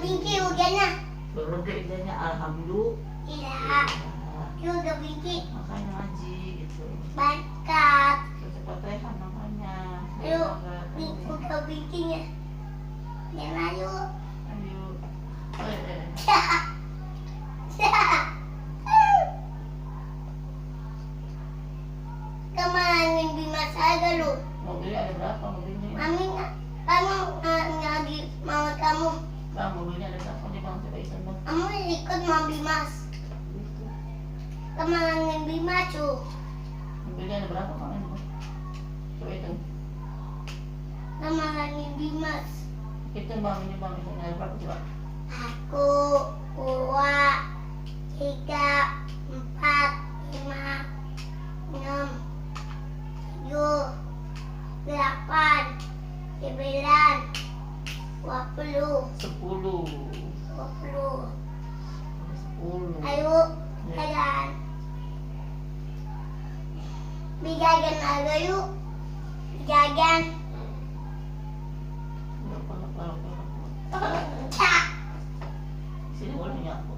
bingki hujannya. Baru deh idenya alhamdulillah. Iya. Yuk udah bingki. Makanya ngaji gitu. Berkat. Cepat-cepat namanya. Ayo, udah bingkinya. Jangan ayo. Ayo. Kemarin Bimas aja lu. Mobilnya ada berapa mobilnya? Mami kamu lagi mau kamu. Bang, mobilnya ada berapa nih bang? Coba hitung bang. Kamu ikut mau Bimas. Gitu. Kemarin Bimas tuh. Mobilnya ada berapa bang? Coba hitung. Kemarin Bimas. Hitung bang, ini bang, hitungnya ada berapa coba? 1, 2, 3, 4, 5, 6, 7, 8, 9, 20, 10. 20. 10. Ayo, jalan. Bijajan aja yuk. Bijajan. Cak. Sini boleh nyapu.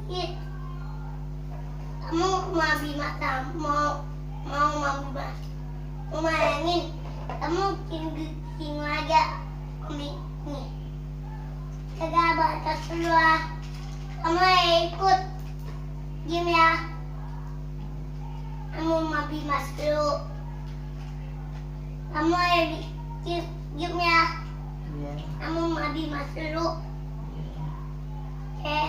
Iya. Kamu mau Bimas mau Bimas. Mau mainin. Kamu tinggal aja. Nih. Jaga batas dulu ah. Kamu ikut. Diam ya. Kamu mau Bimas dulu. Kamu diam ya. Iya. Kamu mau Bimas dulu. Iya. Oke.